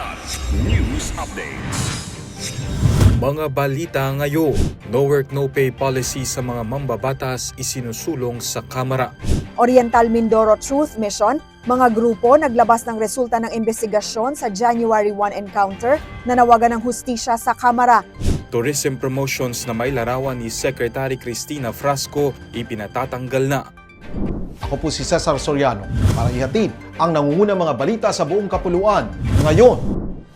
Kilat News Updates. Mga balita ngayon, no work no pay policy sa mga mambabatas isinusulong sa Kamara. Oriental Mindoro Truth Mission, mga grupo naglabas ng resulta ng investigasyon sa January 1 encounter na nawagan ng hustisya sa Kamara. Tourism promotions na may larawan ni Secretary Cristina Frasco ipinatatanggal na. Ako po si Cesar Soriano para ihatid ang nangungunang mga balita sa buong kapuluan ngayon.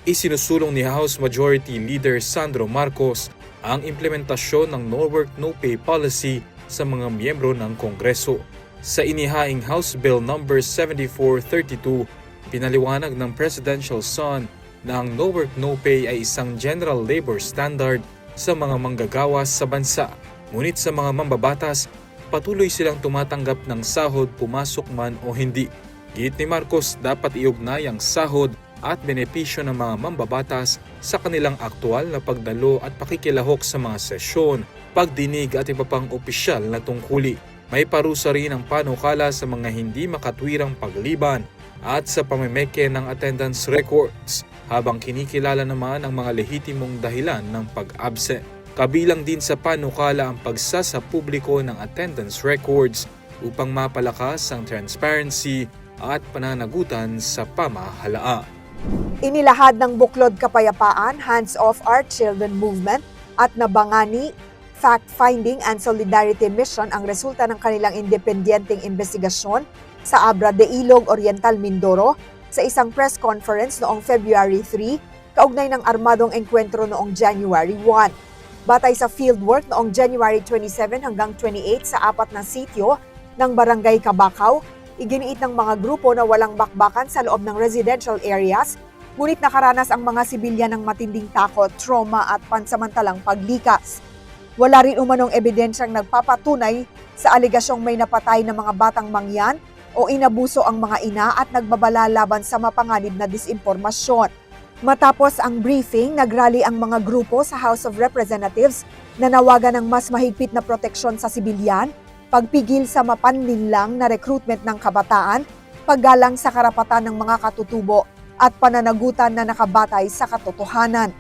Isinusulong ni House Majority Leader Sandro Marcos ang implementasyon ng no work no pay policy sa mga miyembro ng Kongreso. Sa inihaing House Bill No. 7432, pinaliwanag ng Presidential Son na ang no work no pay ay isang general labor standard sa mga manggagawa sa bansa. Ngunit sa mga mambabatas, patuloy silang tumatanggap ng sahod pumasok man o hindi. Giit ni Marcos, dapat iugnay ang sahod at benepisyo ng mga mambabatas sa kanilang aktual na pagdalo at pakikilahok sa mga sesyon, pagdinig at iba pang opisyal na tungkuli. May parusa rin ang panukala sa mga hindi makatwirang pagliban at sa pamemeke ng attendance records, habang kinikilala naman ang mga lehitimong dahilan ng pag-absent. Kabilang din sa panukala ang pagsasa publiko ng attendance records upang mapalakas ang transparency at pananagutan sa pamahalaan. Inilahad ng Buklod Kapayapaan, Hands Off Our Children Movement at Nabangani Fact-Finding and Solidarity Mission ang resulta ng kanilang independenteng investigasyon sa Abra de Ilog, Oriental Mindoro sa isang press conference noong February 3, kaugnay ng armadong engkwentro noong January 1. Batay sa fieldwork noong January 27 hanggang 28 sa 4 na sitio ng Barangay Kabakaw, iginiit ng mga grupo na walang bakbakan sa loob ng residential areas, ngunit nakaranas ang mga sibilyan ng matinding takot, trauma at pansamantalang paglikas. Wala rin umanong ebidensyang nagpapatunay sa aligasyong may napatay na mga batang mangyan o inabuso ang mga ina at nagbabala laban sa mapanganib na disimpormasyon. Matapos ang briefing, nagrally ang mga grupo sa House of Representatives na nawagan ng mas mahigpit na proteksyon sa sibilyan, pagpigil sa mapanlinlang na recruitment ng kabataan, paggalang sa karapatan ng mga katutubo at pananagutan na nakabatay sa katotohanan.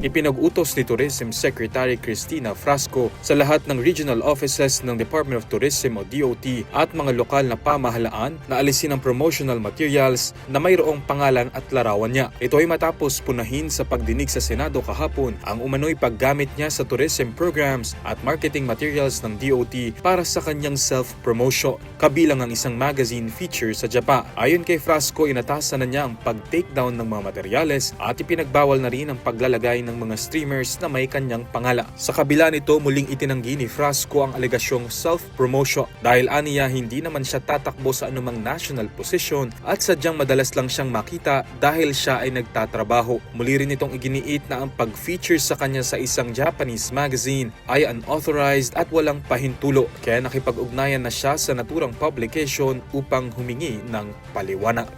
Ipinag-utos ni Tourism Secretary Cristina Frasco sa lahat ng regional offices ng Department of Tourism o DOT at mga lokal na pamahalaan na alisin ang promotional materials na mayroong pangalan at larawan niya. Ito ay matapos punahin sa pagdinig sa Senado kahapon ang umano'y paggamit niya sa tourism programs at marketing materials ng DOT para sa kanyang self-promotion, kabilang ang isang magazine feature sa Japan. Ayon kay Frasco, inatasan na niya ang pag-takedown ng mga materyales at ipinagbawal na rin ang paglalagay ng mga streamers na may kanyang pangalan. Sa kabila nito, muling itinanggi ni Frasco ang alegasyong self-promotion dahil aniya hindi naman siya tatakbo sa anumang national position at sadyang madalas lang siyang makita dahil siya ay nagtatrabaho. Muli rin itong iginiit na ang pag-feature sa kanya sa isang Japanese magazine ay unauthorized at walang pahintulo, kaya nakipag-ugnayan na siya sa naturang publication upang humingi ng paliwanag.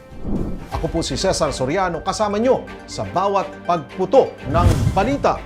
Ako po si Cesar Soriano, kasama nyo sa bawat pagputo ng balita.